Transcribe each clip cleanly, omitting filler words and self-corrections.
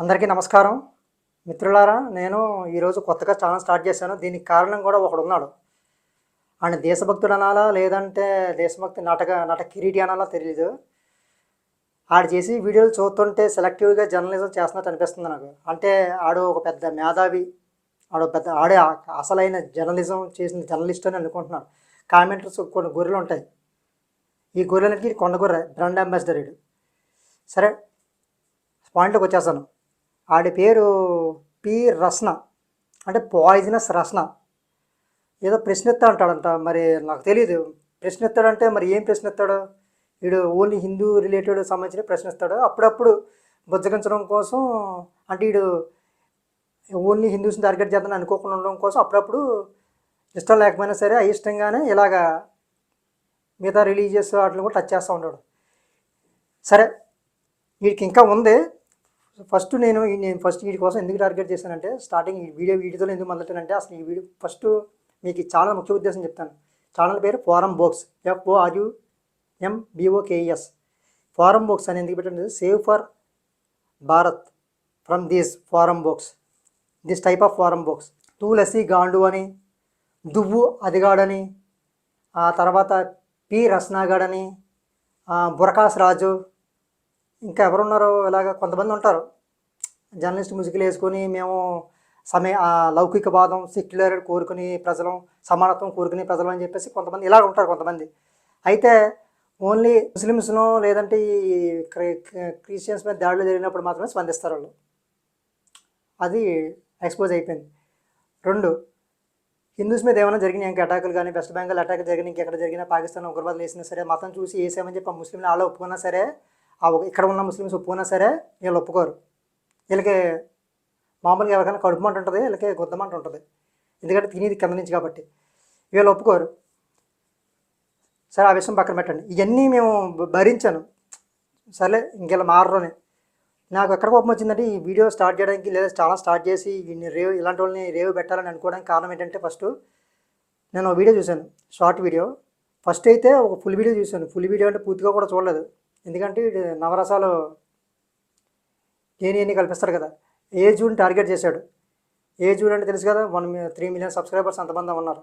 అందరికీ నమస్కారం మిత్రులారా. నేను ఈరోజు కొత్తగా ఛానల్ స్టార్ట్ చేశాను. దీనికి కారణం కూడా ఒకడున్నాడు. ఆయన దేశభక్తుడు అనాలా లేదంటే దేశభక్తి నట కిరీటి అనాలా తెలియదు. ఆడు చేసి వీడియోలు చూస్తుంటే సెలెక్టివ్గా జర్నలిజం చేస్తున్నట్టు అనిపిస్తుంది నాకు. అంటే ఆడు ఒక పెద్ద మేధావి, ఆడే అసలైన జర్నలిజం చేసిన జర్నలిస్ట్ అని అనుకుంటున్నాడు. కామెంటర్స్ కొన్ని గొర్రెలు ఉంటాయి. ఈ గొర్రెలకి కొండ గొర్రె బ్రాండ్ అంబాసిడర్. సరే, పాయింట్లోకి వచ్చేస్తాను. ఆడి పేరు పి రస్న, అంటే పాయిజనస్ రస్న. ఏదో ప్రశ్న ఎత్తా అంటాడంట, మరి నాకు తెలియదు. ప్రశ్న ఎత్తాడంటే మరి ఏం ప్రశ్న ఎత్తాడు? వీడు ఓన్లీ హిందూ రిలేటెడ్ సంబంధించిన ప్రశ్న ఇస్తాడు. అప్పుడప్పుడు బుజ్జగించడం కోసం, అంటే వీడు ఓన్లీ హిందూస్ని టార్గెట్ చేద్దామని అనుకోకుండా ఉండడం కోసం అప్పుడప్పుడు ఇష్టం లేకపోయినా సరే అయిష్టంగానే ఇలాగా మిగతా రిలీజియస్ వాటిని కూడా టచ్ చేస్తూ ఉంటాడు. సరే, వీడికి ఇంకా ఉంది. నేను వీడి కోసం ఎందుకు టార్గెట్ చేశానంటే, స్టార్టింగ్ వీడియోతో ఎందుకు మొదలెట్టానంటే, అసలు ఈ వీడియో ఫస్ట్ మీకు ఈ ఛానల్ ముఖ్య ఉద్దేశం చెప్తాను. ఛానల్ పేరు ఫోరం బోక్స్, FORUMBOKS. ఫోరం బోక్స్ అని ఎందుకు పెట్టండి? Save for Bharat from this forum బోక్స్, దిస్ టైప్ ఆఫ్ ఫోరం బోక్స్. తులసి గాండు అని, దువ్వు అదిగాడని, ఆ తర్వాత పి రస్నాగాడని, బురకాస్ రాజు, ఇంకా ఎవరున్నారో ఇలాగ కొంతమంది ఉంటారు. జర్నలిస్ట్ ముసుగులు వేసుకొని మేము లౌకికవాదం, సెక్యులర్ కోరుకుని ప్రజలం, సమానత్వం కోరుకునే ప్రజలు అని చెప్పేసి కొంతమంది ఇలాగ ఉంటారు. కొంతమంది అయితే ఓన్లీ ముస్లిమ్స్ను లేదంటే ఈ క్రిస్టియన్స్ మీద దాడులు జరిగినప్పుడు మాత్రమే స్పందిస్తారు వాళ్ళు. అది ఎక్స్పోజ్ అయిపోయింది. 2, హిందూస్ మీద ఏమైనా జరిగినాయి, ఇంకా అటాకులు కానీ, వెస్ట్ బెంగాల్ అటాక్ జరిగిన, ఇంకెక్కడ జరిగినా, పాకిస్తాన్ ఉగ్రవాదులు వేసినా సరే, మతం చూసి వేసామని చెప్పి ఆ ముస్లింలు అలా ఒప్పుకున్నా సరే, ఇక్కడ ఉన్న ముస్లిమ్స్ ఒప్పుకున్నా సరే వీళ్ళు ఒప్పుకోరు. వీళ్ళకి మామూలుగా ఎవరికైనా కడుపు మంట ఉంటుంది, వీళ్ళకి గుద్దమంట ఉంటుంది. ఎందుకంటే తినేది కింద నుంచి కాబట్టి వీళ్ళు ఒప్పుకోరు. సరే, ఆ విషయం పక్కన పెట్టండి. ఇవన్నీ మేము భరించాను. సరే, ఇంకెలా మారని నాకు ఎక్కడ కోపం వచ్చిందంటే, ఈ వీడియో స్టార్ట్ చేయడానికి లేదా ఛానల్ స్టార్ట్ చేసి ఇలాంటి వాళ్ళని రేవు పెట్టాలని అనుకోవడానికి కారణం ఏంటంటే, ఫస్ట్ నేను ఒక వీడియో చూశాను, షార్ట్ వీడియో. ఫస్ట్ అయితే ఒక ఫుల్ వీడియో చూశాను. ఫుల్ వీడియో అంటే పూర్తిగా కూడా చూడలేదు. ఎందుకంటే నవరసాలు ఏని కల్పిస్తారు కదా. ఏజూని టార్గెట్ చేశాడు. ఏజూడ్ అంటే తెలుసు కదా, 3 మిలియన్ సబ్స్క్రైబర్స్ అంతమంది ఉన్నారు.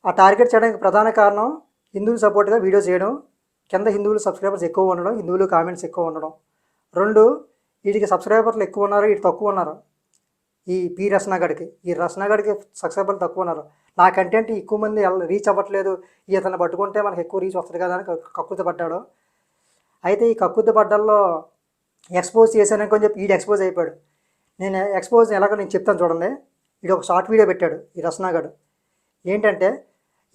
ఆ టార్గెట్ చేయడానికి ప్రధాన కారణం హిందువులు సపోర్ట్గా వీడియో చేయడం, కింద హిందువులు సబ్స్క్రైబర్స్ ఎక్కువ ఉండడం, హిందువులు కామెంట్స్ ఎక్కువ ఉండడం. 2, వీటికి సబ్స్క్రైబర్లు ఎక్కువ ఉన్నారు, వీటి తక్కువ ఉన్నారు. ఈ పి రస్నాగడికి, ఈ రస్నాగడికి సబ్స్క్రైబర్లు తక్కువ ఉన్నారు. నా కంటెంట్ ఎక్కువ మంది రీచ్ అవ్వట్లేదు, ఇతను పట్టుకుంటే మనకు ఎక్కువ రీచ్ వస్తుంది కదా అని కక్కుర్తి పడ్డాడు. అయితే ఈ కక్కుర్తి పడ్డల్లో ఎక్స్పోజ్ చేశానని చెప్పి వీడు ఎక్స్పోజ్ అయిపోయాడు. నేను ఎక్స్పోజ్ ఎలాగో నేను చెప్తాను చూడండి. వీడు ఒక షార్ట్ వీడియో పెట్టాడు ఈ రస్నాగడు. ఏంటంటే,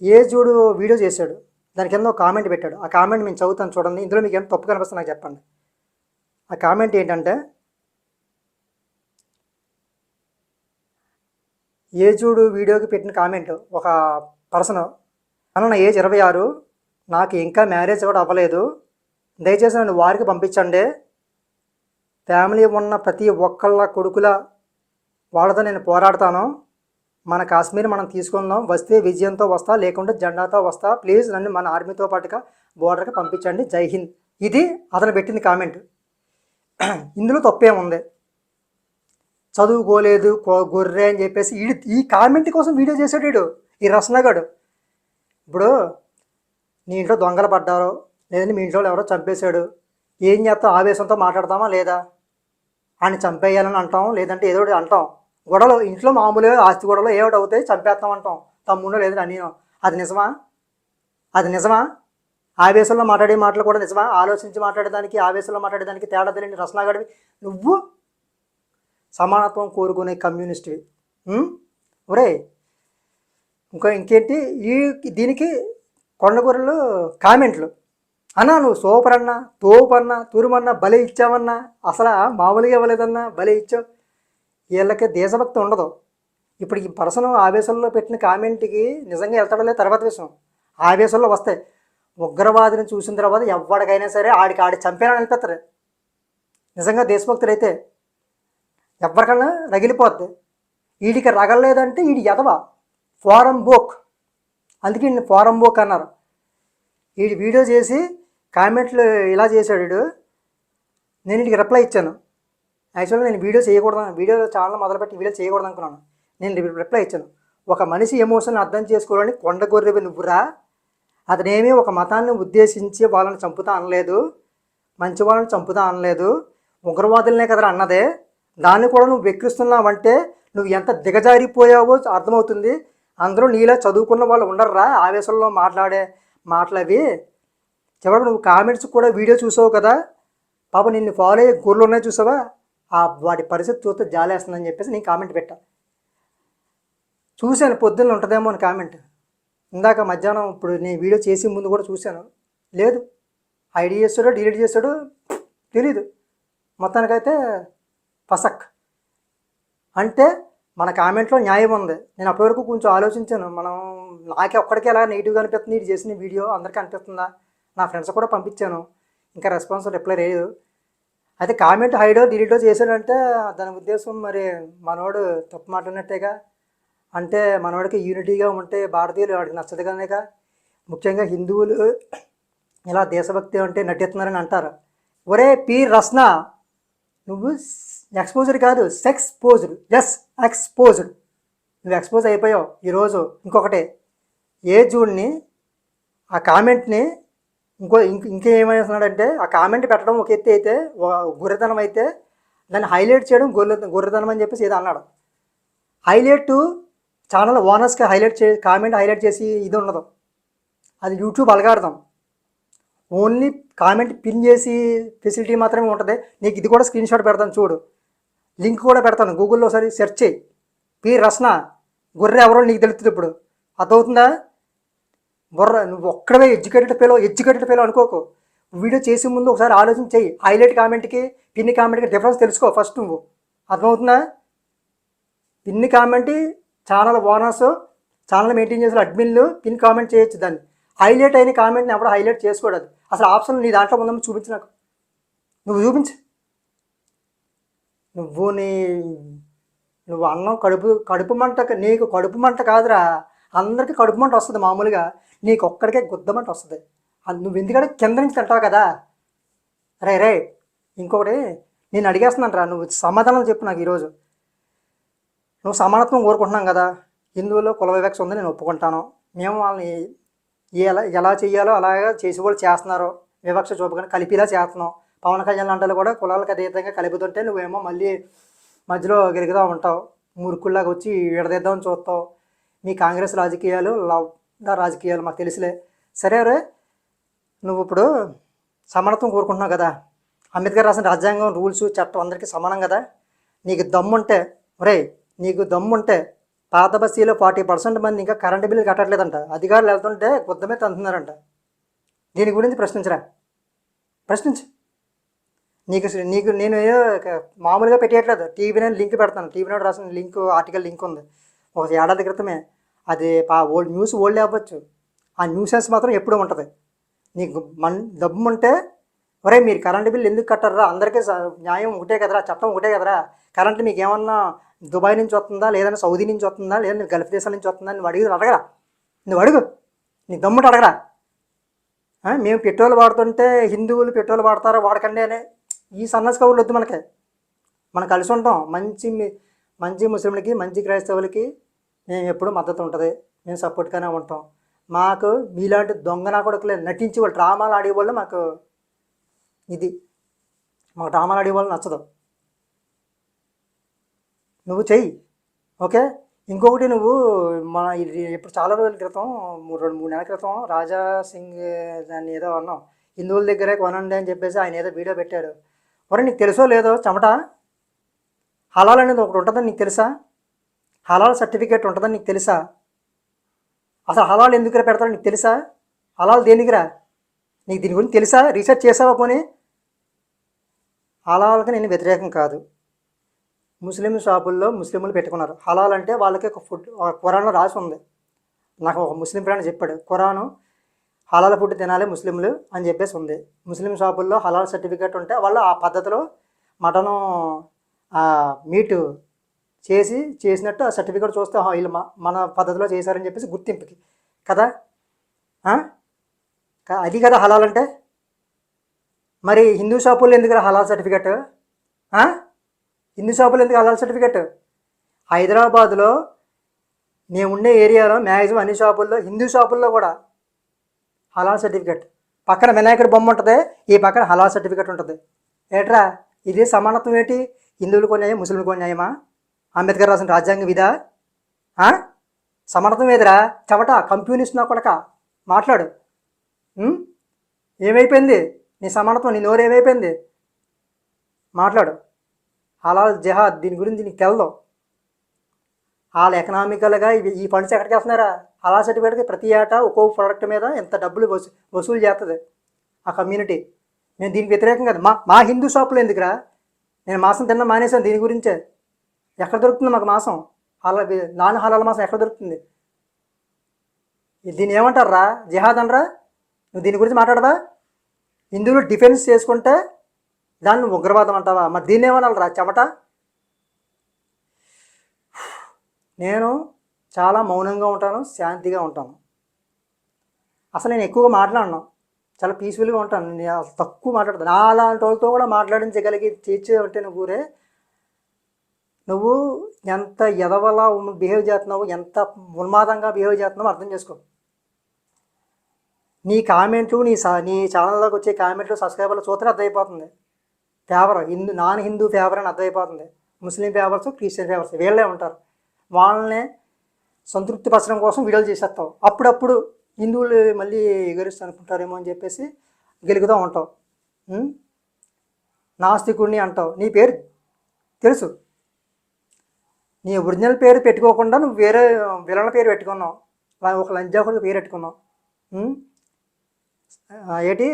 ఏజూడు వీడియో చేశాడు, దాని కింద ఒక కామెంట్ పెట్టాడు. ఆ కామెంట్ నేను చదువుతాను చూడండి. ఇందులో మీకు ఏమైనా తప్పు కనిపిస్తుంది నాకు చెప్పండి. ఆ కామెంట్ ఏంటంటే, ఏజూడు వీడియోకి పెట్టిన కామెంట్ ఒక పర్సన్, అన్న నా ఏజ్ 26, నాకు ఇంకా మ్యారేజ్ కూడా అవ్వలేదు, దయచేసి నన్ను వారికి పంపించండి, ఫ్యామిలీ ఉన్న ప్రతి ఒక్కళ్ళ కొడుకుల వాళ్ళతో నేను పోరాడతాను, మన కాశ్మీర్ మనం తీసుకుందాం, వస్తే విజయంతో వస్తా, లేకుంటే జెండాతో వస్తా, ప్లీజ్ నన్ను మన ఆర్మీతో పాటుగా బోర్డర్కి పంపించండి, జై హింద్. ఇది అతను పెట్టింది కామెంట్. ఇందులో తప్పేముంది? చదువుకోలేదు గొర్రె అని చెప్పేసి ఈ కామెంట్ కోసం వీడియో చేశాడు వీడు, ఈ రస్నగాడు. ఇప్పుడు నీ ఇంట్లో దొంగలు పడ్డారో, లేదంటే మీ ఇంట్లో ఎవరో చంపేశాడు, ఏం చేస్తాం? ఆవేశంతో మాట్లాడతామా లేదా? ఆయన చంపేయాలని అంటాం, లేదంటే ఏదో ఒకటి అంటాం. గొడవలు ఇంట్లో మామూలుగా ఆస్తి గొడవలు ఏమిటి అవుతాయి, చంపేస్తాం అంటాం, తమ్ముడో లేదంటే అన్నీనో. అది నిజమా? ఆవేశంలో మాట్లాడే మాటలు కూడా నిజమా? ఆలోచించి మాట్లాడేదానికి, ఆవేశంలో మాట్లాడేదానికి తేడా తెలియని రస్నాగడివి నువ్వు. సమానత్వం కోరుకునే కమ్యూనిస్ట్వి. ఒరే, ఇంకేంటి దీనికి కొండగొర్రెలు కామెంట్లు. అన్నా నువ్వు సూపర్ అన్నా, తోపన్నా, తురుమన్నా, భలే ఇచ్చావన్నా, అసలు మామూలుగా ఇవ్వలేదన్నా, భలే ఇచ్చావు. వీళ్ళకి దేశభక్తి ఉండదు. ఇప్పుడు ఈ పర్సన్ ఆవేశంలో పెట్టిన కామెంట్కి నిజంగా వెళ్తాడో లేదు తర్వాత విషయం. ఆవేశంలో వస్తాయి. ఉగ్రవాదిని చూసిన తర్వాత ఎవరికైనా సరే ఆడి చంపేనని అనిపిస్తారు. నిజంగా దేశభక్తులు అయితే ఎవరికన్నా రగిలిపోద్ది. వీడికి రగలేదంటే వీడి ఎదవ ఫోరం బోక్, అందుకే వీడిని ఫోరం బోక్ అన్నారు. వీడి వీడియో చేసి కామెంట్లు ఇలా చేశాడు వీడు. నేను వీడికి రిప్లై ఇచ్చాను. యాక్చువల్గా నేను వీడియో చేయకూడదు, వీడియో ఛానల్ మొదలుపెట్టి వీడియో చేయకూడదు అనుకున్నాను. నేను రిప్లై ఇచ్చాను, ఒక మనిషి ఎమోషన్ అర్థం చేసుకోవాలని కొండ గొర్రెవి నువ్వురా, అతనేమీ ఒక మతాన్ని ఉద్దేశించి వాళ్ళని చంపుతా అనలేదు, మంచి వాళ్ళని చంపుతా అనలేదు, ఉగ్రవాదులనే కదరా అన్నదే. దాన్ని కూడా నువ్వు వెక్కిస్తున్నావంటే నువ్వు ఎంత దిగజారిపోయావో అర్థమవుతుంది. అందరూ నీలా చదువుకున్న వాళ్ళు ఉండర్రా ఆవేశంలో మాట్లాడే మాటలవి. చివరికి నువ్వు కామెంట్స్ కూడా వీడియో చూసావు కదా, పాప నిన్ను ఫాలో అయ్యే గొర్రెలు ఉన్నాయి చూసావా, వాటి పరిస్థితి చూస్తే జాలేస్తుందని చెప్పేసి నేను కామెంట్ పెట్టా. చూశాను పొద్దున్న ఉంటుందేమో అని కామెంట్. ఇందాక మధ్యాహ్నం ఇప్పుడు నేను వీడియో చేసి ముందు కూడా చూశాను, లేదు. ఐడి చేస్తాడో డిలీట్ చేస్తాడో తెలీదు. మొత్తానికైతే పసక్ అంటే మన కామెంట్లో న్యాయం ఉంది. నేను అప్పటివరకు కొంచెం ఆలోచించాను, నాకే ఒక్కడికే ఎలా నెగిటివ్గా అనిపిస్తుంది ఇది చేసిన వీడియో అందరికీ అనిపిస్తుందా. నా ఫ్రెండ్స్ కూడా పంపించాను, ఇంకా రెస్పాన్స్ రిప్లై లేదు. అయితే కామెంట్ హైడో డిలీటో చేశాడంటే దాని ఉద్దేశం మరి మనోడు తప్పు మాట్లాడినట్టేగా. అంటే మనోడికి యూనిటీగా ఉంటే భారతీయులు వాడికి నచ్చదు కనుక, ముఖ్యంగా హిందువులు ఇలా దేశభక్తి అంటే నటిస్తున్నారని అంటారు. ఒరే పి రస్నా, నువ్వు ఎక్స్పోజ్డ్ కాదు సెక్స్పోజ్డ్, ఎస్ ఎక్స్పోజ్డ్, నువ్వు ఎక్స్పోజ్ అయిపోయావు ఈరోజు. ఇంకొకటి ఏ జూన్ని ఆ కామెంట్ని ఇంకేమేస్తున్నాడంటే, ఆ కామెంట్ పెట్టడం ఒక ఎత్తి అయితే, గొర్రెతనం అయితే దాన్ని హైలైట్ చేయడం గొర్రెతనం అని చెప్పేసి ఏదో అన్నాడు. హైలైట్ ఛానల్ ఓనర్స్కి కామెంట్ హైలైట్ చేసి ఇది ఉండదు, అది YouTube algorithm. Only comment pin చేసి ఫెసిలిటీ మాత్రమే ఉంటుంది. నీకు ఇది కూడా స్క్రీన్ షాట్ పెడతాను చూడు, లింక్ కూడా పెడతాను, గూగుల్లో ఒకసారి సెర్చ్ చేయి. పి రస్నా గొర్రె ఎవరో నీకు తెలుస్తుంది ఇప్పుడు, అర్థమవుతుందా. నువ్వు ఒక్కడవే ఎడ్యుకేటెడ్ ఫెలో అనుకోకు. వీడియో చేసే ముందు ఒకసారి ఆలోచన చెయ్యి. హైలైట్ కామెంట్కి పిన్ని కామెంట్కి డిఫరెన్స్ తెలుసుకో ఫస్ట్ నువ్వు, అర్థమవుతుందా. పిన్ని comment channel owners, channel maintain చేసిన అడ్మిన్లు పిన్ కామెంట్ చేయొచ్చు, దాన్ని హైలైట్ అయిన కామెంట్ని ఎప్పుడు హైలైట్ చేసుకోవద్దు. అసలు ఆప్షన్ నీ దాంట్లో ఉందని చూపించు, నాకు నువ్వు చూపించు. నువ్వు అన్నం కడుపు మంట, నీకు కడుపు మంట కాదురా, అందరికీ కడుపు మంట వస్తుంది మామూలుగా, నీకు ఒక్కడికే గుద్దమంట వస్తుంది. నువ్వు ఎందుకంటే కింద నుంచి తింటావు కదా. రే ఇంకొకటి నేను అడిగేస్తున్నాను రా, నువ్వు సమాధానం చెప్పు నాకు ఈరోజు. నువ్వు సమానత్వం కోరుకుంటున్నాం కదా, హిందువుల్లో కుల వివక్ష ఉంది, నేను ఒప్పుకుంటాను. మేము వాళ్ళని ఎలా చేయాలో అలాగా చేసి వాళ్ళు చేస్తున్నారు, వివక్ష చూపకుండా కలిపిలా చేస్తున్నాం. పవన్ కళ్యాణ్ లాంటి కూడా కులాలకు అతీతంగా కలుపుతుంటే నువ్వేమో మళ్ళీ మధ్యలో గెలుగుతూ ఉంటావు, మురుకుల్లాగా వచ్చి విడదీద్దామని చూస్తావు. మీ కాంగ్రెస్ రాజకీయాలు రాజకీయాలు మాకు తెలుసులే. సరే రే, నువ్వు ఇప్పుడు సమానత్వం కోరుకుంటున్నావు కదా, అంబేద్కర్ రాసిన రాజ్యాంగం రూల్స్ చట్టం అందరికీ సమానం కదా. నీకు దమ్ముంటే పాత బస్తీలో 40% మంది ఇంకా కరెంటు బిల్లు కట్టట్లేదంట, అధికారులు వెళ్తుంటే గుద్దమే తంతున్నారంట. దీని గురించి ప్రశ్నించు. నీకు నేను మామూలుగా పెట్టేయట్లేదు, టీవీ నైన్ లింక్ పెడతాను, టీవీ నైన్ రాసిన ఆర్టికల్ లింక్ ఉంది, ఒక ఏడాది క్రితమే. అది న్యూస్ ఓల్డ్ అవ్వచ్చు, ఆ న్యూసెన్స్ మాత్రం ఎప్పుడూ ఉంటుంది. నీకు దమ్ముంటే మీరు కరెంటు బిల్లు ఎందుకు కట్టరా, అందరికీ న్యాయం ఒకటే కదరా, చట్టం ఒకటే కదరా. కరెంటు మీకు ఏమన్నా దుబాయ్ నుంచి వస్తుందా, లేదంటే సౌదీ నుంచి వస్తుందా, లేదంటే గల్ఫ్ దేశాల నుంచి వస్తుందా, నువ్వు అడుగు, నీ దమ్ముంటే అడగరా. మేము పెట్రోల్ వాడుతుంటే హిందువులు పెట్రోల్ వాడతారా వాడకండి అనే ఈ సన్నస్ కబుర్లు వద్దు మనకి. మనం కలిసి ఉంటాం, మంచి ముస్లింలకి మంచి క్రైస్తవులకి మేము ఎప్పుడు మద్దతు ఉంటుంది, మేము సపోర్ట్గానే ఉంటాం. మాకు మీలాంటి దొంగనా కొడుకులే నటించి వాళ్ళు డ్రామాలు ఆడేవాళ్ళు మాకు డ్రామాలు ఆడేవాళ్ళు నచ్చదు. నువ్వు చెయ్యి, ఓకే. ఇంకొకటి నువ్వు ఇప్పుడు చాలా రోజుల క్రితం 2-3 నెలల క్రితం రాజా సింగ్ దాన్ని ఏదో అన్నాం, హిందువుల దగ్గరే కొనండి అని చెప్పేసి ఆయన ఏదో వీడియో పెట్టాడు. నీకు తెలుసో లేదో చెమట, హలాల్ అనేది ఒకటి ఉంటుందని నీకు తెలుసా, హలాల్ సర్టిఫికేట్ ఉంటుందని నీకు తెలుసా, అసలు హలాల్ ఎందుకురా పెడతారో నీకు తెలుసా, హలాల్ దేనికిరా నీకు దీని గురించి తెలుసా, రీసెర్చ్ చేసావా పోనీ. హలాల్కి నేను వ్యతిరేకం కాదు, ముస్లిం షాపుల్లో ముస్లింలు పెట్టుకున్నారు. హలాల్ అంటే వాళ్ళకి ఒక ఫుడ్ ఖురాన్లో రాసి ఉంది. నాకు ఒక ముస్లిం ఫ్రెండ్ చెప్పాడు, ఖురాను హలాల్ ఫుడ్ తినాలి ముస్లింలు అని చెప్పేసి ఉంది. ముస్లిం షాపుల్లో హలాల్ సర్టిఫికేట్ ఉంటే వాళ్ళు ఆ పద్ధతిలో మటను మీటు చేసినట్టు ఆ సర్టిఫికేట్ చూస్తే వీళ్ళు మన పద్ధతిలో చేశారని చెప్పేసి గుర్తింపుకి కదా. అది కదా హలాల్ అంటే. మరి హిందూ షాపుల్లో ఎందుకు హలాల్ సర్టిఫికేట్? హిందూ షాపులు ఎందుకు హలాల్ సర్టిఫికెట్? హైదరాబాద్లో నేను ఉండే ఏరియాలో మ్యాక్సిమం అన్ని షాపుల్లో, హిందూ షాపుల్లో కూడా హలాల్ సర్టిఫికెట్. పక్కన వినాయకుడి బొమ్మ ఉంటుంది, ఈ పక్కన హలాల్ సర్టిఫికెట్ ఉంటుంది. ఏట్రా ఇది సమానత్వం ఏంటి? హిందువులు కొన్నాయా, ముస్లింలు కొన్నాయమా? అంబేద్కర్ రాసిన రాజ్యాంగం ఇదా? సమానత్వం ఏదిరా చెమట? కమ్యూనిస్ట్ నా కొడక మాట్లాడు. ఏమైపోయింది నీ సమానత్వం? నీ నోరు ఏమైపోయింది? మాట్లాడు. హలాల్ జిహాద్ దీని గురించి నీకు తెలదు. వాళ్ళు ఎకనామికల్గా ఈ ఫండ్స్ ఎక్కడికి వేస్తున్నారా? హలాల్ సర్టిఫికేట్కి ప్రతి ఏటా ఒక్కొక్క ప్రోడక్ట్ మీద ఎంత డబ్బులు వసూలు చేస్తుంది ఆ కమ్యూనిటీ. నేను దీనికి వ్యతిరేకం కాదు. మా హిందూ షాపులో ఎందుకురా? నేను మాంసం తిన్న మానేసాను దీని గురించే. ఎక్కడ దొరుకుతుంది మాకు మాంసం? నాన్ హలాల్ మాంసం ఎక్కడ దొరుకుతుంది? దీన్ని ఏమంటారా? జిహాద్ అనరా? నువ్వు దీని గురించి మాట్లాడదా? హిందువులు డిఫెన్స్ చేసుకుంటే దాన్ని ఉగ్రవాదం అంటావా? మరి దీన్ని ఏమనాలరా చెమట? నేను చాలా మౌనంగా ఉంటాను, శాంతిగా ఉంటాను. అసలు నేను ఎక్కువగా మాట్లాడను, చాలా పీస్ఫుల్గా ఉంటాను. నేను తక్కువ మాట్లాడతాను. అలాంటి వాళ్ళతో కూడా మాట్లాడించగలిగి తీర్చేవంటే నువ్వు ఎంత ఎదవలా బిహేవ్ చేస్తున్నావు, ఎంత ఉన్మాదంగా బిహేవ్ చేస్తున్నావు అర్థం చేసుకో. నీ కామెంట్లు, నీ ఛానల్లోకి వచ్చే కామెంట్లు సబ్స్క్రైబర్లు చూస్తే అర్థమైపోతుంది. ఫేవర్ నాన్ హిందూ ఫేవర్ అని అర్థమైపోతుంది. ముస్లిం ఫేవర్స్, క్రిస్టియన్ ఫేవర్స్ వీళ్ళే ఉంటారు. వాళ్ళనే సంతృప్తి పరచడం కోసం వీడియోలు చేసేస్తావు. అప్పుడప్పుడు హిందువులు మళ్ళీ ఎగరిస్తూ అనుకుంటారేమో అని చెప్పేసి గెలుగుతూ ఉంటావు. నాస్తికుడిని అంటావు. నీ పేరు తెలుసు. నీ ఒరిజినల్ పేరు పెట్టుకోకుండా నువ్వు వేరే విలన పేరు పెట్టుకున్నావు. ఒక లంజాకుడికి పేరు పెట్టుకున్నావు. ఏంటి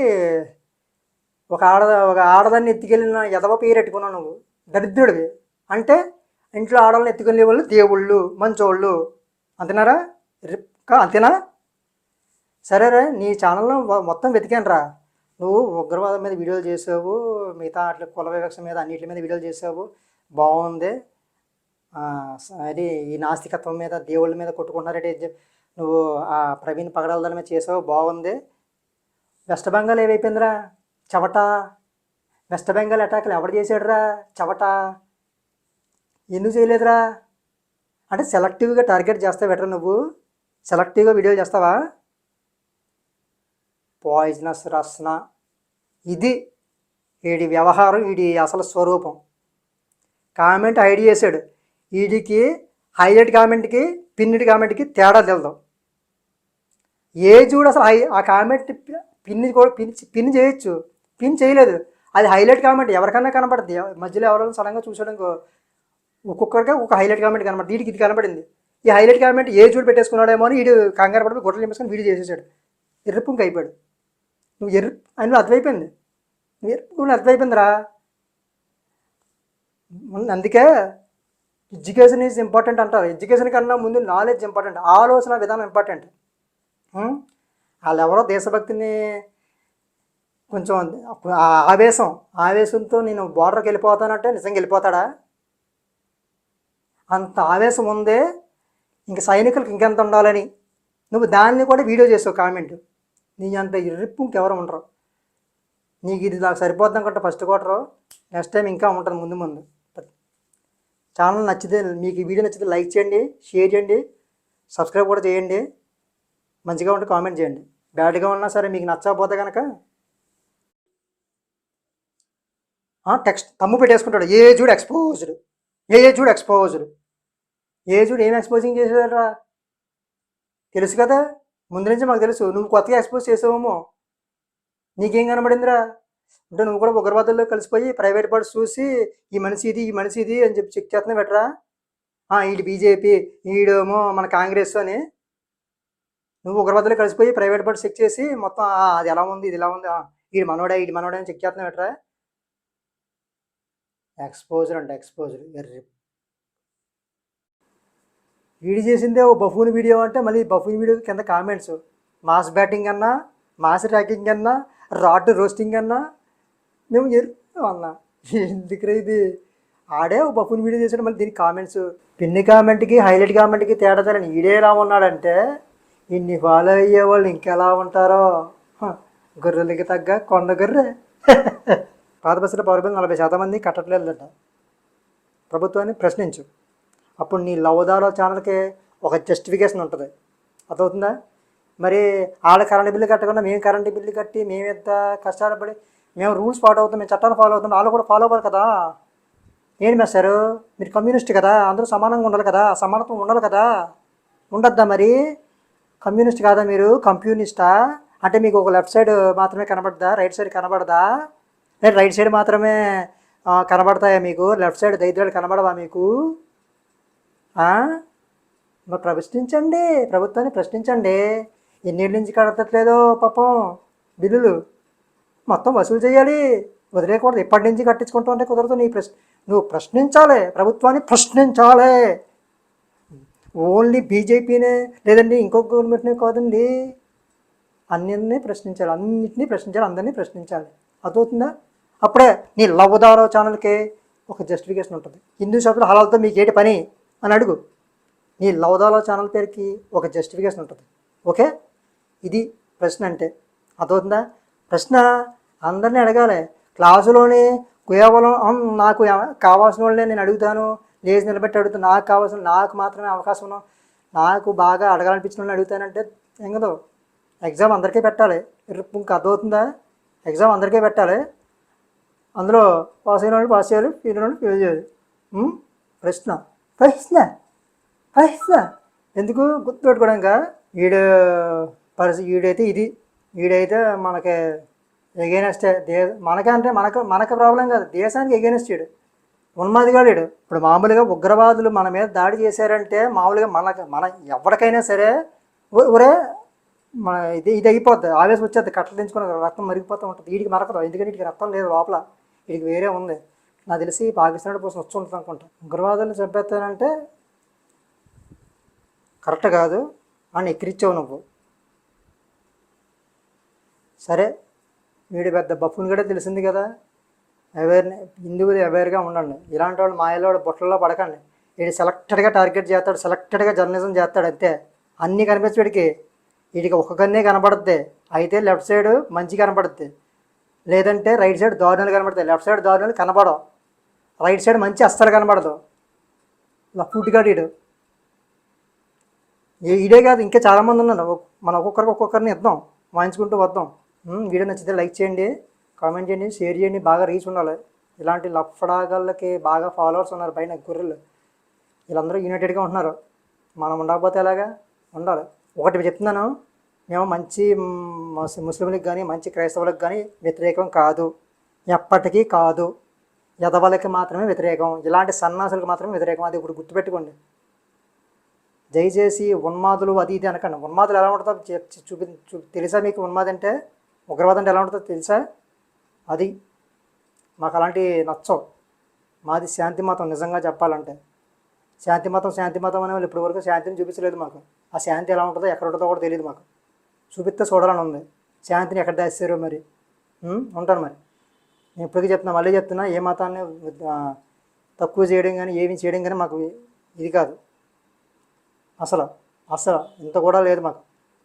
ఒక ఆడదాన్ని ఎత్తుకెళ్ళిన ఎదవ పేరు పెట్టుకున్నావు నువ్వు. దరిద్రుడివి. అంటే ఇంట్లో ఆడవాళ్ళని ఎత్తుకెళ్ళే వాళ్ళు దేవుళ్ళు, మంచోళ్ళు అంతేనారా? అంతేనా? సరేరా, నీ ఛానల్లో మొత్తం వెతికాను రా. నువ్వు ఉగ్రవాదం మీద వీడియోలు చేసావు, మిగతా అట్లా కుల వివక్ష మీద అన్నిటి మీద వీడియోలు చేసావు, బాగుంది. అది ఈ నాస్తికత్వం మీద, దేవుళ్ళ మీద కొట్టుకుంటున్నారంటే నువ్వు ఆ ప్రవీణ్ పగడాల మీద చేసావు, బాగుంది. వెస్ట్ బెంగాల్ ఏమైపోయిందిరా చవట? వెస్ట్ బెంగాల్ అటాక్లు ఎవడు చేసాడురా చవట? ఎందుకు చేయలేదురా? అంటే సెలెక్టివ్గా టార్గెట్ చేస్తావు బెటర్. నువ్వు సెలెక్టివ్గా వీడియోలు చేస్తావా? పాయిజనస్ రస్న ఇది వీడి వ్యవహారం, వీడి అసలు స్వరూపం. కామెంట్ ఐడి చేశాడు. వీడికి హైలైట్ కామెంట్కి పిన్నిటి కామెంట్కి తేడా తెలదు. ఏ చూడు అసలు ఆ కామెంట్ పిన్ చేయొచ్చు, పిన్ చేయలేదు. అది హైలైట్ కామెంట్ ఎవరికన్నా కనపడుతుంది. మధ్యలో ఎవరైనా సడన్గా చూసాడు ఒక్కొక్కరికి ఒక హైలైట్ కామెంట్ కనబడుతుంది. వీడికి ఇది కనబడింది. ఈ హైలైట్ కామెంట్ ఏ చూడు పెట్టేసుకున్నాడేమో అని వీడు కంగారు పడిపోయి గొడవలు నింపేసుకొని వీడియో చేసేసాడు. ఎర్రపుంకి అయిపోయాడు. నువ్వు అని అర్థమైపోయింది. నువ్వు అర్థమైపోయిందిరా. అందుకే ఎడ్యుకేషన్ ఈజ్ ఇంపార్టెంట్ అంటారు. ఎడ్యుకేషన్ కన్నా ముందు నాలెడ్జ్ ఇంపార్టెంట్, ఆలోచన విధానం ఇంపార్టెంట్. వాళ్ళు ఎవరో దేశభక్తిని కొంచెం ఆవేశంతో నేను బోర్డర్కి వెళ్ళిపోతానంటే నిజంగా వెళ్ళిపోతాడా? అంత ఆవేశం ఉందే ఇంక సైనికులకు ఇంకెంత ఉండాలని నువ్వు దాన్ని కూడా వీడియో చేసావు కామెంట్. నీ అంత ఇర్రిప్పు ఇంకెవరు ఉండరు. నీకు ఇది నాకు సరిపోద్దాం కంటే ఫస్ట్ క్వార్టర్, నెక్స్ట్ టైం ఇంకా ఉంటుంది ముందు ముందు. ఛానల్ నచ్చితే, మీకు ఈ వీడియో నచ్చితే లైక్ చేయండి, షేర్ చేయండి, సబ్స్క్రైబ్ కూడా చేయండి. మంచిగా ఉంటే కామెంట్ చేయండి. బ్యాడ్గా ఉన్నా సరే మీకు నచ్చకపోతే కనుక టెక్స్ట్ తమ్ము పెట్టేసుకుంటాడు. ఏ చూడు ఎక్స్పోజ్డ్, ఏ చూడు ఎక్స్పోజ్డ్, ఏ చూడు ఏం ఎక్స్పోజింగ్ చేసేదారా తెలుసు కదా, ముందు నుంచి మాకు తెలుసు. నువ్వు కొత్తగా ఎక్స్పోజ్ చేసావేమో, నీకేం కనబడిందిరా అంటే నువ్వు కూడా ఉగ్రవాదుల్లో కలిసిపోయి ప్రైవేట్ పార్ట్స్ చూసి ఈ మనిషి ఇది అని చెప్పి చెక్ చేస్తున్నా బెటరా. వీడు బీజేపీ, వీడేమో మన కాంగ్రెస్ అని నువ్వు ఉగ్రవాదుల్లో కలిసిపోయి ప్రైవేట్ పార్ట్స్ చెక్ చేసి మొత్తం అది ఎలా ఉంది, ఇది ఎలా ఉంది, వీడు మనోడా అని చెక్ చేస్తున్నా బెటరా. ఎక్స్పోజర్ అంటే ఎక్స్పోజర్. వీడియో చేసిందే ఓ బఫూన్ వీడియో అంటే మళ్ళీ బఫూన్ వీడియో కింద కామెంట్స్ మాస్ బ్యాటింగ్ అన్నా, మాస్ ట్రాకింగ్ అన్నా, రాడ్ రోస్టింగ్ అన్నా మేము అన్నా. ఎందుకు ఇది ఆడే ఓ బఫూన్ వీడియో చేసాడు, మళ్ళీ దీనికి కామెంట్స్. పిన్ని కామెంట్కి హైలైట్ కామెంట్కి తేడా తెలియని ఈడే ఎలా ఉన్నాడంటే ఇన్ని ఫాలో అయ్యే వాళ్ళు ఇంకెలా ఉంటారో. గొర్రెలకి తగ్గ కొండ గొర్రె. పాత బస్సులో పవర్ బిల్ 40% మంది కట్టట్లేదంట. ప్రభుత్వాన్ని ప్రశ్నించు. అప్పుడు నీ లవదాలో ఛానల్కి ఒక జస్టిఫికేషన్ ఉంటుంది. అర్థమవుతుందా? మరి వాళ్ళ కరెంటు బిల్లు కట్టకుండా మేము కరెంటు బిల్లు కట్టి మేము ఎంత కష్టాలు పడి మేము రూల్స్ ఫాలో అవుతాం, మేము చట్టాలు ఫాలో అవుతాం, వాళ్ళు కూడా ఫాలో అవ్వాలి కదా. ఏం చేస్తారు? మీరు కమ్యూనిస్ట్ కదా, అందరూ సమానంగా ఉండాలి కదా, సమానత్వం ఉండాలి కదా. ఉండద్దా మరి? కమ్యూనిస్ట్ కాదా మీరు? కంప్యూనిస్టా? అంటే మీకు ఒక లెఫ్ట్ సైడ్ మాత్రమే కనబడదా, రైట్ సైడ్ కనబడదా? లేదు రైట్ సైడ్ మాత్రమే కనబడతాయా మీకు? లెఫ్ట్ సైడ్ దరిద్రాలు కనబడవా మీకు? మరి ప్రశ్నించండి, ప్రభుత్వాన్ని ప్రశ్నించండి. ఎన్నేళ్ళ నుంచి కట్టట్లేదో పాపం బిల్లులు మొత్తం వసూలు చేయాలి, వదిలేయకూడదు. ఇప్పటి నుంచి కట్టించుకుంటూ అంటే కుదరదు. నువ్వు ప్రశ్నించాలి, ప్రభుత్వాన్ని ప్రశ్నించాలి. ఓన్లీ బీజేపీనే లేదండి ఇంకొక గవర్నమెంట్నే కాదండి, అన్నింటినీ ప్రశ్నించాలి, అన్నింటినీ ప్రశ్నించాలి, అందరినీ ప్రశ్నించాలి. అర్థమవుతుందా? అప్పుడే నీ లవ్వుదారో ఛానల్కి ఒక జస్టిఫికేషన్ ఉంటుంది. హిందూ షాపులు హలాల్తో మీకు ఏంటి పని అని అడుగు. నీ లవ్దాలో ఛానల్ పేరుకి ఒక జస్టిఫికేషన్ ఉంటుంది. ఓకే, ఇది ప్రశ్న అంటే. అర్థమవుతుందా? ప్రశ్న అందరినీ అడగాలి. క్లాసులోని కేవలం నాకు కావాల్సిన వాళ్ళనే నేను అడుగుతాను, లేచి నిలబెట్టి అడుగుతాను, నాకు కావాల్సిన నాకు మాత్రమే అవకాశం, నాకు బాగా అడగాలనిపించిన వాళ్ళని అడుగుతానంటే ఏం కదా. ఎగ్జామ్ అందరికీ పెట్టాలి. ఇంకా అర్థమవుతుందా? ఎగ్జామ్ అందరికీ పెట్టాలి. అందులో పాస్ అయిన వాళ్ళు పాస్ చేయాలి, ఫెయిల్ అయిన వాళ్ళు ఫెయిల్ చేయాలి. ప్రశ్న ప్రశ్న ప్రశ్న ఎందుకు గుర్తుపెట్టుకోవడానికి? ఈడైతే ఇది, ఈడైతే మనకి ఎగైనెస్టే. మనకంటే మనకు ప్రాబ్లం కాదు, దేశానికి ఎగైనెస్ట్ ఈడు, ఉన్మాదిగాడు ఈడు. ఇప్పుడు మామూలుగా ఉగ్రవాదులు మన మీద దాడి చేశారంటే మామూలుగా మన ఎవరికైనా సరే ఒరే మన ఇది అయిపోద్ది, ఆవేశం వచ్చేది, కట్టలు దించుకుని రక్తం మరిగిపోతూ ఉంటుంది. వీడికి మరకదు, ఎందుకంటే వీడికి రక్తం లేదు లోపల, వీడికి వేరే ఉంది. నాకు తెలిసి పాకిస్తాన్ కోసం వచ్చి ఉంటుంది అనుకుంటా. ఉగ్రవాదులు చంపేస్తానంటే కరెక్ట్ కాదు అని ఎక్కిరిచ్చావు నువ్వు. సరే, వీడు పెద్ద బఫున్ కూడా తెలిసింది కదా. హిందువులు అవేర్గా ఉండండి. ఇలాంటి వాళ్ళు మాయలో బుట్టల్లో పడకండి. వీడు సెలెక్టెడ్గా టార్గెట్ చేస్తాడు, సెలెక్టెడ్గా జర్నలిజం చేస్తాడు అంతే. అన్నీ కనిపించి వీడికి ఒక కన్నే కనబడుద్ది. అయితే లెఫ్ట్ సైడ్ మంచి కనబడుద్ది, లేదంటే రైట్ సైడ్ దారుణాలు కనబడతాయి. లెఫ్ట్ సైడ్ దారుణాలు కనబడవు, రైట్ సైడ్ మంచి అస్సలు కనబడదు. ఫుడ్గా ఇదే కాదు, ఇంకా చాలామంది ఉన్నారు. మనం ఒక్కొక్కరిని ఇద్దాం, వాయించుకుంటూ వద్దాం. వీడియో నచ్చితే లైక్ చేయండి, కామెంట్ చేయండి, షేర్ చేయండి. బాగా రీచ్ ఉండాలి. ఇలాంటి లఫడాగాళ్ళకి బాగా ఫాలోవర్స్ ఉన్నారు పైన గొర్రెలు. వీళ్ళందరూ యునైటెడ్గా ఉంటున్నారు. మనం ఉండకపోతే ఎలాగా? ఉండాలి. ఒకటి చెప్తున్నాను, మేము మంచి ముస్లింలకు కానీ మంచి క్రైస్తవులకు కానీ వ్యతిరేకం కాదు, ఎప్పటికీ కాదు. ఎదవలకి మాత్రమే వ్యతిరేకం, ఇలాంటి సన్నాసులకు మాత్రమే వ్యతిరేకం. అది ఇప్పుడు గుర్తుపెట్టుకోండి. దయచేసి ఉన్మాదులు అది ఇది అనకండి. ఉన్మాదులు ఎలా ఉంటుందో తెలుసా మీకు? ఉన్మాది అంటే, ఉగ్రవాదం అంటే ఎలా ఉంటుందో తెలుసా? అది మాకు అలాంటి నచ్చవు. మాది శాంతి మతం. నిజంగా చెప్పాలంటే శాంతి మతం అనే వాళ్ళు ఇప్పటివరకు శాంతిని చూపించలేదు మాకు. ఆ శాంతి ఎలా ఉంటుందో ఎక్కడ ఉంటుందో కూడా తెలియదు మాకు. చూపిస్తే చూడాలని ఉంది. శాంతిని ఎక్కడ దాచారో మరి. ఉంటాను మరి. నేను ఇప్పటికీ చెప్తున్నా, మళ్ళీ చెప్తున్నా, ఏ మతాన్ని తక్కువ చేయడం కానీ ఏమి చేయడం కానీ మాకు ఇది కాదు. అసలు ఇంత కూడా లేదు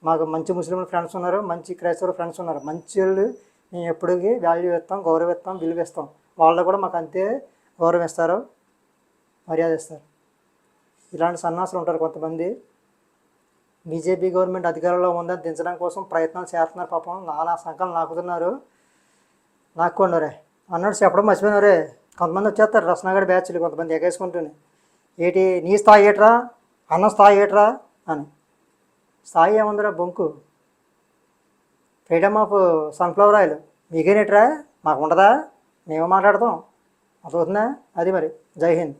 మాకు మంచి ముస్లిం ఫ్రెండ్స్ ఉన్నారు, మంచి క్రైస్తవ ఫ్రెండ్స్ ఉన్నారు. మంచి వాళ్ళు మేము ఎప్పటికీ వాల్యూ ఇస్తాం, గౌరవిస్తాం, విలువ ఇస్తాం. వాళ్ళు కూడా మాకు అంతే గౌరవం ఇస్తారు, మర్యాద ఇస్తారు. ఇలాంటి సన్నాసులు ఉంటారు కొంతమంది. బీజేపీ గవర్నమెంట్ అధికారంలో ఉందని దించడం కోసం ప్రయత్నాలు చేస్తున్నారు. పాపం నానా సంకలం నాకుతున్నారు. నాకుకోండి అన్నాడు చెప్పడం మర్చిపోయినారే. కొంతమంది వచ్చేస్తారు రసనగడ బ్యాచ్లు, కొంతమంది ఎగేసుకుంటూనే. ఏంటి నీ స్థాయి ఏట్రా, అన్న స్థాయి ఏట్రా అని. స్థాయి ఏముందిరా బొంకు, ఫ్రీడమ్ ఆఫ్ సన్ఫ్లవర్ ఆయిల్ మీకేనేట్రా, మాకు ఉండదా? మేము మాట్లాడతాం. అదవుతుందా? అది మరి. జై హింద్.